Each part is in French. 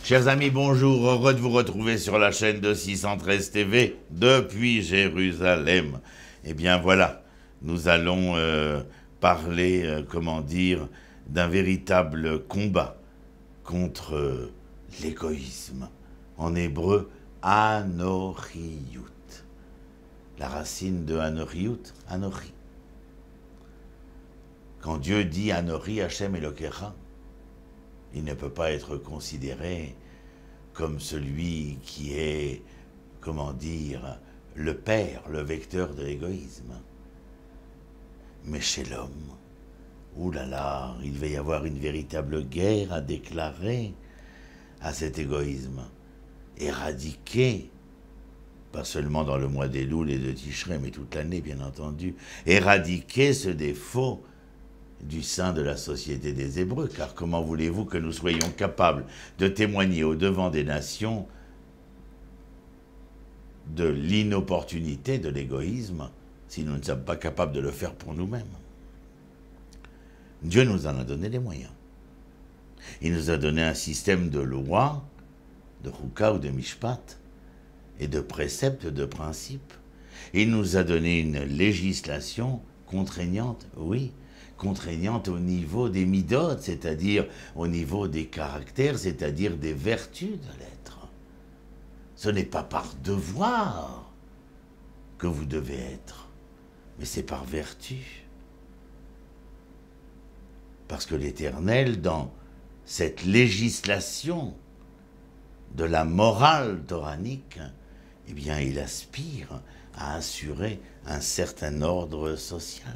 Chers amis, bonjour, heureux de vous retrouver sur la chaîne de 613 TV depuis Jérusalem. Eh bien voilà, nous allons parler, d'un véritable combat contre l'égoïsme. En hébreu, anoriyut. La racine de anoriyut, anori. Quand Dieu dit anori Hashem Elokecha, il ne peut pas être considéré comme celui qui est, le père, le vecteur de l'égoïsme. Mais chez l'homme, oulala, il va y avoir une véritable guerre à déclarer à cet égoïsme, éradiquer, pas seulement dans le mois d'Elul et de Tishrei, mais toute l'année bien entendu, éradiquer ce défaut du sein de la société des Hébreux, car comment voulez-vous que nous soyons capables de témoigner au devant des nations de l'inopportunité de l'égoïsme si nous ne sommes pas capables de le faire pour nous-mêmes? Dieu nous en a donné les moyens. Il nous a donné un système de lois, de chouka ou de mishpat, et de préceptes, de principes. Il nous a donné une législation contraignante, oui, contraignante au niveau des midot, c'est-à-dire au niveau des caractères, c'est-à-dire des vertus de l'être. Ce n'est pas par devoir que vous devez être, mais c'est par vertu. Parce que l'Éternel, dans cette législation de la morale toranique, eh bien, il aspire à assurer un certain ordre social.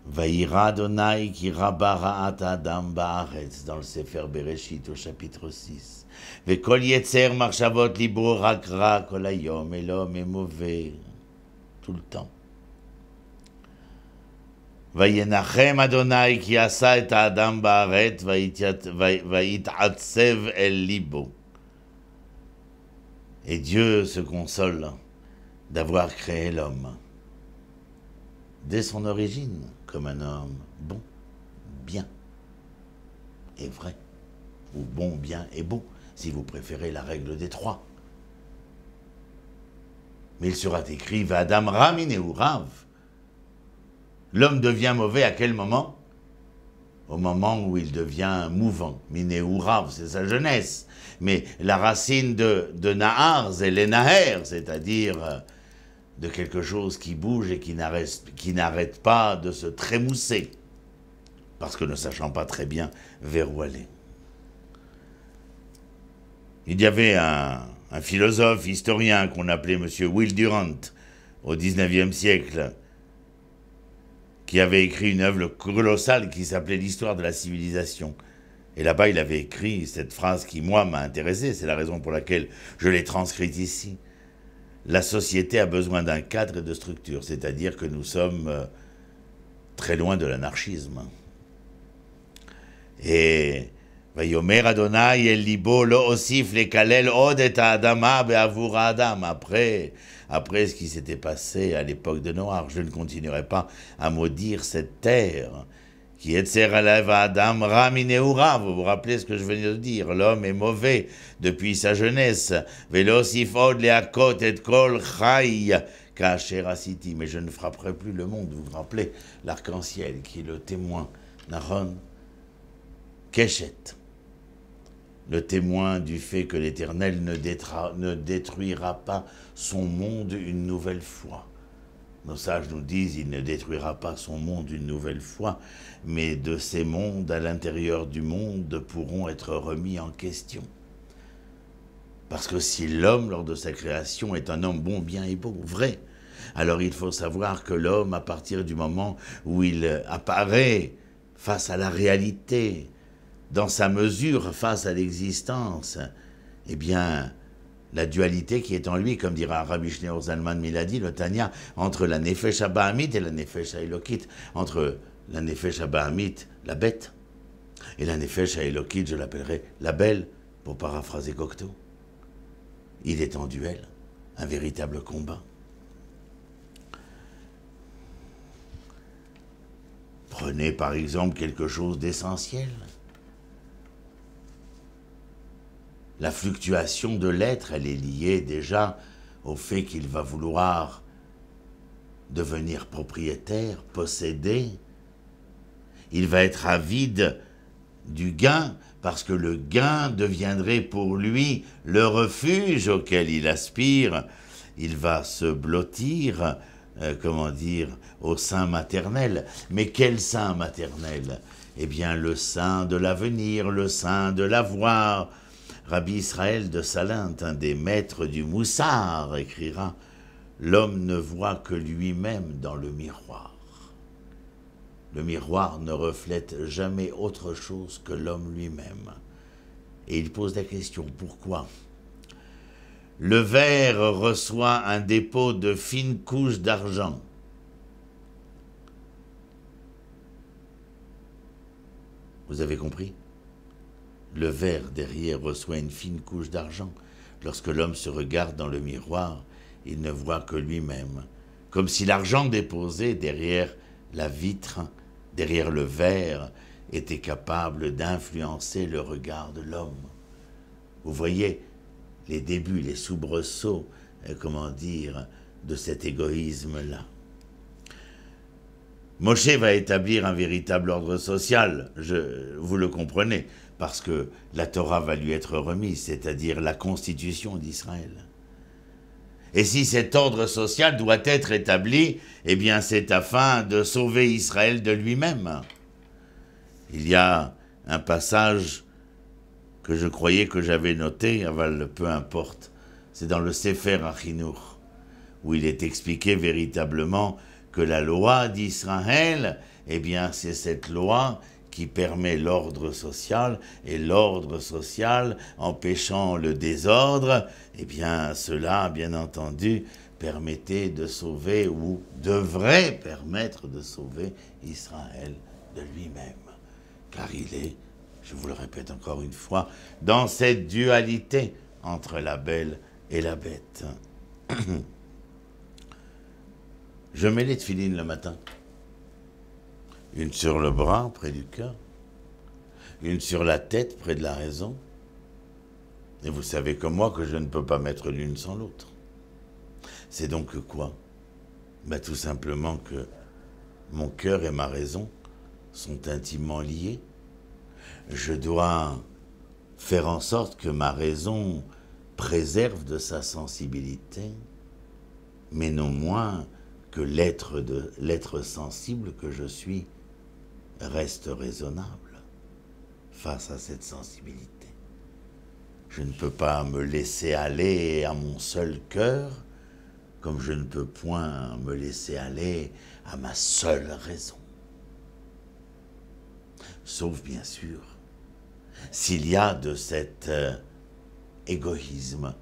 Vaïra Adonai ki rabara adam baaretz, dans le Sefer Bereshit au chapitre 6. Vekol yetzer marchavot libo rakra kol hayom, et l'homme est mauvais tout le temps. Vayenachem Adonai ki asa et adam baaretz vayit'atsev el libo. Et Dieu se console d'avoir créé l'homme dès son origine comme un homme bon, bien et vrai, ou bon, bien et beau, si vous préférez la règle des trois. Mais il sera écrit « V'adam ra mineu rav ». L'homme devient mauvais à quel moment? Au moment où il devient mouvant. Mineu rav, c'est sa jeunesse. Mais la racine de nahar, c'est les naher, c'est-à-dire de quelque chose qui bouge et qui n'arrête pas de se trémousser, parce que ne sachant pas très bien vers où aller. Il y avait un philosophe, historien qu'on appelait M. Will Durant au XIXe siècle, qui avait écrit une œuvre colossale qui s'appelait l'histoire de la civilisation. Et là-bas, il avait écrit cette phrase qui, moi, m'a intéressé, c'est la raison pour laquelle je l'ai transcrite ici. La société a besoin d'un cadre et de structure, c'est-à-dire que nous sommes très loin de l'anarchisme. Et Vayomer Adonai el libo lo osif lekalel od et ha'adama be'avur ha'adam. Après ce qui s'était passé à l'époque de Noach, je ne continuerai pas à maudire cette terre qui etzer alev ha'adam ra mineu rav. Vous vous rappelez ce que je venais de dire? L'homme est mauvais depuis sa jeunesse. Velo osif od leakot et kol chai kasher asiti. Mais je ne frapperai plus le monde. Vous vous rappelez l'arc-en-ciel qui est le témoin, Nahon Keshet, le témoin du fait que l'Éternel ne détruira pas son monde une nouvelle fois. Nos sages nous disent, il ne détruira pas son monde une nouvelle fois, mais de ces mondes à l'intérieur du monde pourront être remis en question. Parce que si l'homme, lors de sa création, est un homme bon, bien et beau, vrai, alors il faut savoir que l'homme, à partir du moment où il apparaît face à la réalité, dans sa mesure face à l'existence, eh bien, la dualité qui est en lui, comme dira Rabbi Shneur Zalman Miladi, le Tanya, entre la Nefesh HaBahamit et la Nefesh HaElokit, entre la Nefesh HaBahamit, la bête, et la Nefesh HaElokit, je l'appellerai la belle, pour paraphraser Cocteau. Il est en duel, un véritable combat. Prenez par exemple quelque chose d'essentiel. La fluctuation de l'être, elle est liée déjà au fait qu'il va vouloir devenir propriétaire, posséder. Il va être avide du gain, parce que le gain deviendrait pour lui le refuge auquel il aspire. Il va se blottir, au sein maternel. Mais quel sein maternel? Eh bien, le sein de l'avenir, le sein de l'avoir. Rabbi Israël de Salint, un des maîtres du Moussard, écrira « L'homme ne voit que lui-même dans le miroir. Le miroir ne reflète jamais autre chose que l'homme lui-même. » Et il pose la question « Pourquoi ?» Le verre reçoit un dépôt de fines couches d'argent. Vous avez compris? Le verre derrière reçoit une fine couche d'argent. Lorsque l'homme se regarde dans le miroir, il ne voit que lui-même, comme si l'argent déposé derrière la vitre, derrière le verre, était capable d'influencer le regard de l'homme. Vous voyez les débuts, les soubresauts, de cet égoïsme-là. Moshe va établir un véritable ordre social, vous le comprenez, parce que la Torah va lui être remise, c'est-à-dire la constitution d'Israël. Et si cet ordre social doit être établi, eh bien c'est afin de sauver Israël de lui-même. Il y a un passage que je croyais que j'avais noté, peu importe, c'est dans le Sefer Achinour, où il est expliqué véritablement que la loi d'Israël, eh bien c'est cette loi qui permet l'ordre social, et l'ordre social, empêchant le désordre, eh bien cela, bien entendu, permettait de sauver, ou devrait permettre de sauver Israël de lui-même. Car il est, je vous le répète encore une fois, dans cette dualité entre la belle et la bête. Je mets les tefilines le matin. Une sur le bras, près du cœur. Une sur la tête, près de la raison. Et vous savez comme moi que je ne peux pas mettre l'une sans l'autre. C'est donc quoi? Tout simplement que mon cœur et ma raison sont intimement liés. Je dois faire en sorte que ma raison préserve de sa sensibilité, mais non moins que l'être sensible que je suis reste raisonnable face à cette sensibilité. Je ne peux pas me laisser aller à mon seul cœur, comme je ne peux point me laisser aller à ma seule raison. Sauf bien sûr, s'il y a de cet égoïsme,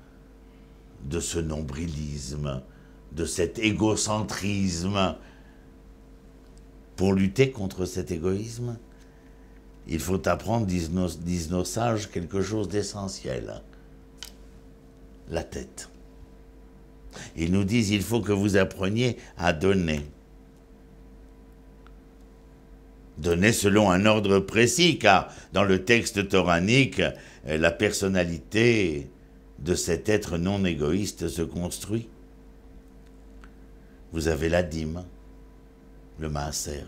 de ce nombrilisme, de cet égocentrisme. Pour lutter contre cet égoïsme, il faut apprendre, disent nos sages, quelque chose d'essentiel. La tête. Ils nous disent, il faut que vous appreniez à donner. Donner selon un ordre précis, car dans le texte toranique, la personnalité de cet être non égoïste se construit. Vous avez la dîme, le maaser.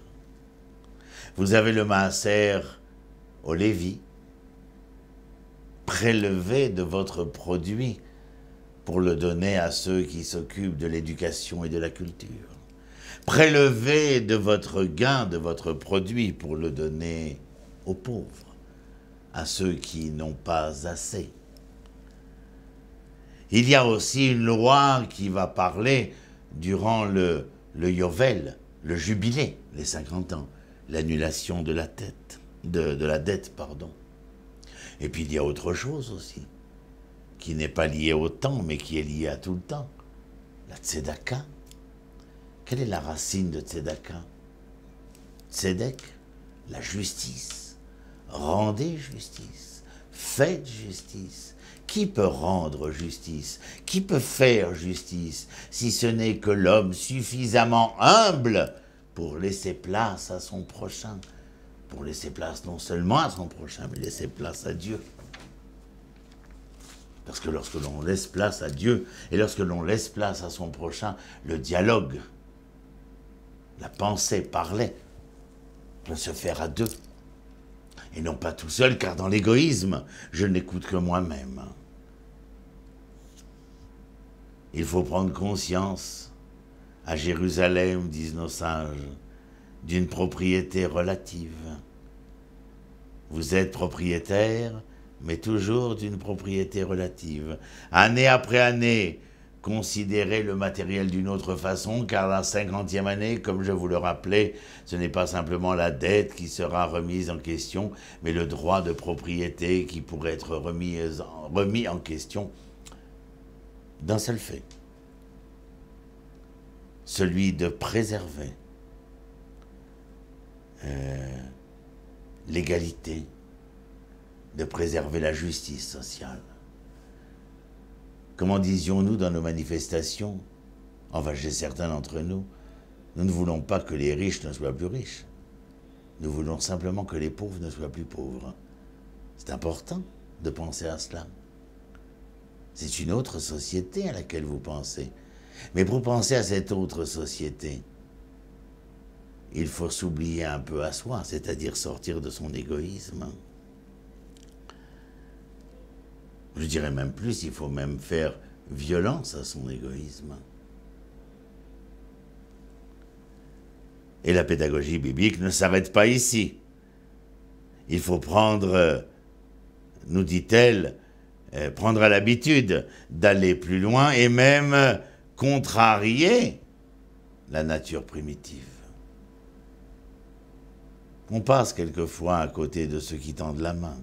Vous avez le maaser au Lévi. Prélevez de votre produit pour le donner à ceux qui s'occupent de l'éducation et de la culture. Prélevez de votre gain, de votre produit pour le donner aux pauvres, à ceux qui n'ont pas assez. Il y a aussi une loi qui va parler durant le Yovel, le jubilé, les 50 ans, l'annulation de la dette. Et puis il y a autre chose aussi, qui n'est pas lié au temps, mais qui est lié à tout le temps, la tzedaka. Quelle est la racine de tzedaka? Tzedek, la justice. Rendez justice, faites justice. Qui peut rendre justice? Qui peut faire justice, si ce n'est que l'homme suffisamment humble pour laisser place à son prochain, pour laisser place non seulement à son prochain, mais laisser place à Dieu. Parce que lorsque l'on laisse place à Dieu, et lorsque l'on laisse place à son prochain, le dialogue, la pensée, parler, peut se faire à deux. Et non pas tout seul, car dans l'égoïsme, je n'écoute que moi-même. Il faut prendre conscience, à Jérusalem, disent nos sages, d'une propriété relative. Vous êtes propriétaire, mais toujours d'une propriété relative. Année après année, considérez le matériel d'une autre façon, car la 50e année, comme je vous le rappelais, ce n'est pas simplement la dette qui sera remise en question, mais le droit de propriété qui pourrait être remis en question d'un seul fait, celui de préserver l'égalité, de préserver la justice sociale. Comment disions-nous dans nos manifestations, enfin chez certains d'entre nous, nous ne voulons pas que les riches ne soient plus riches. Nous voulons simplement que les pauvres ne soient plus pauvres. C'est important de penser à cela. C'est une autre société à laquelle vous pensez. Mais pour penser à cette autre société, il faut s'oublier un peu à soi, c'est-à-dire sortir de son égoïsme. Je dirais même plus, il faut même faire violence à son égoïsme. Et la pédagogie biblique ne s'arrête pas ici. Il faut prendre, nous dit-elle, prendre l'habitude d'aller plus loin et même contrarier la nature primitive. On passe quelquefois à côté de ceux qui tendent la main.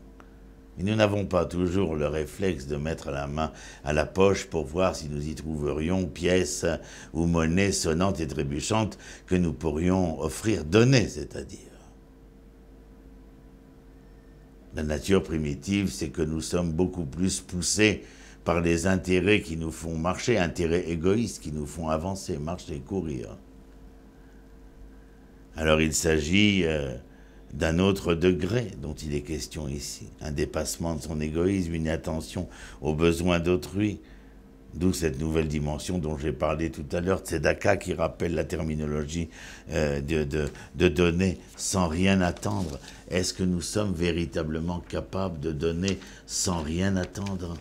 Et nous n'avons pas toujours le réflexe de mettre la main à la poche pour voir si nous y trouverions pièces ou monnaies sonnantes et trébuchantes que nous pourrions offrir, donner, c'est-à-dire. La nature primitive, c'est que nous sommes beaucoup plus poussés par les intérêts qui nous font marcher, intérêts égoïstes qui nous font avancer, marcher, courir. Alors il s'agit d'un autre degré dont il est question ici, un dépassement de son égoïsme, une attention aux besoins d'autrui, d'où cette nouvelle dimension dont j'ai parlé tout à l'heure, Tzedaka, qui rappelle la terminologie de donner sans rien attendre. Est-ce que nous sommes véritablement capables de donner sans rien attendre?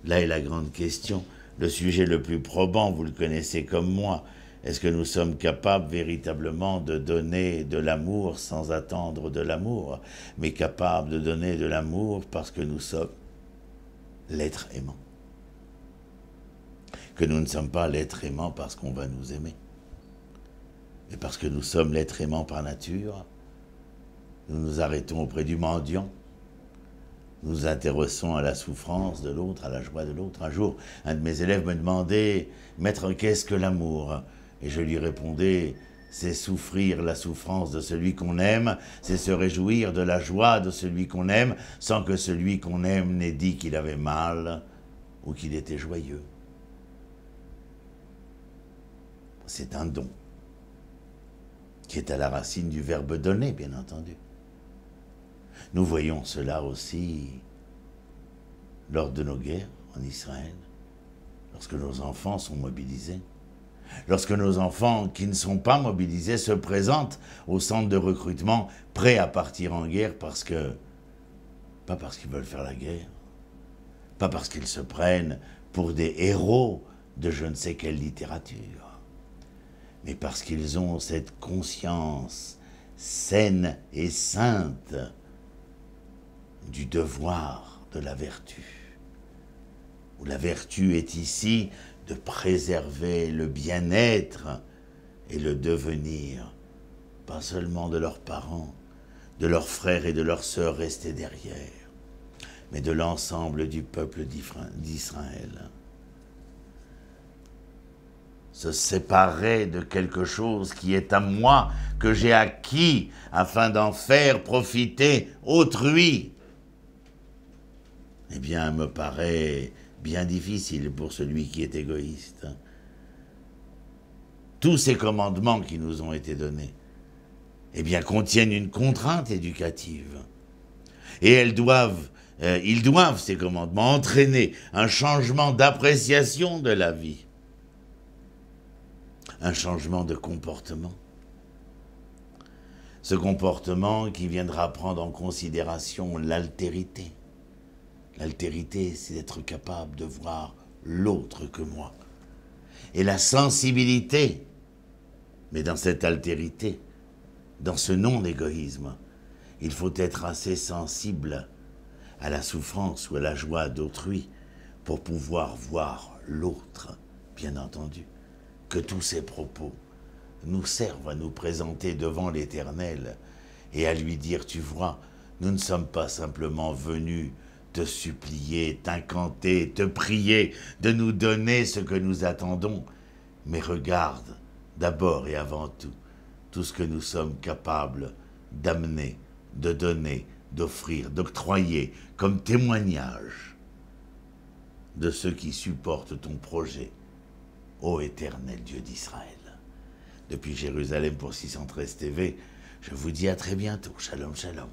Là est la grande question, le sujet le plus probant, vous le connaissez comme moi. Est-ce que nous sommes capables véritablement de donner de l'amour sans attendre de l'amour, mais capables de donner de l'amour parce que nous sommes l'être aimant? Que nous ne sommes pas l'être aimant parce qu'on va nous aimer, mais parce que nous sommes l'être aimant par nature. Nous nous arrêtons auprès du mendiant, nous nous intéressons à la souffrance de l'autre, à la joie de l'autre. Un jour, un de mes élèves me demandait « Maître, qu'est-ce que l'amour ?» Et je lui répondais, c'est souffrir la souffrance de celui qu'on aime, c'est se réjouir de la joie de celui qu'on aime, sans que celui qu'on aime n'ait dit qu'il avait mal ou qu'il était joyeux. C'est un don, qui est à la racine du verbe donner, bien entendu. Nous voyons cela aussi lors de nos guerres en Israël, lorsque nos enfants sont mobilisés. Lorsque nos enfants qui ne sont pas mobilisés se présentent au centre de recrutement, prêts à partir en guerre pas parce qu'ils veulent faire la guerre, pas parce qu'ils se prennent pour des héros de je ne sais quelle littérature, mais parce qu'ils ont cette conscience saine et sainte du devoir de la vertu, où la vertu est ici de préserver le bien-être et le devenir, pas seulement de leurs parents, de leurs frères et de leurs sœurs restés derrière, mais de l'ensemble du peuple d'Israël. Se séparer de quelque chose qui est à moi, que j'ai acquis, afin d'en faire profiter autrui, eh bien, me paraît bien difficile pour celui qui est égoïste. Tous ces commandements qui nous ont été donnés, eh bien, contiennent une contrainte éducative. Et elles doivent Ils doivent, ces commandements, entraîner un changement d'appréciation de la vie, un changement de comportement. Ce comportement qui viendra prendre en considération l'altérité. L'altérité, c'est d'être capable de voir l'autre que moi. Et la sensibilité, mais dans cette altérité, dans ce non-égoïsme, il faut être assez sensible à la souffrance ou à la joie d'autrui pour pouvoir voir l'autre, bien entendu. Que tous ces propos nous servent à nous présenter devant l'Éternel et à lui dire, tu vois, nous ne sommes pas simplement venus te supplier, t'incanter, te prier de nous donner ce que nous attendons, mais regarde d'abord et avant tout ce que nous sommes capables d'amener, de donner, d'offrir, d'octroyer comme témoignage de ceux qui supportent ton projet, ô Éternel Dieu d'Israël. Depuis Jérusalem pour 613 TV, je vous dis à très bientôt. Shalom, shalom.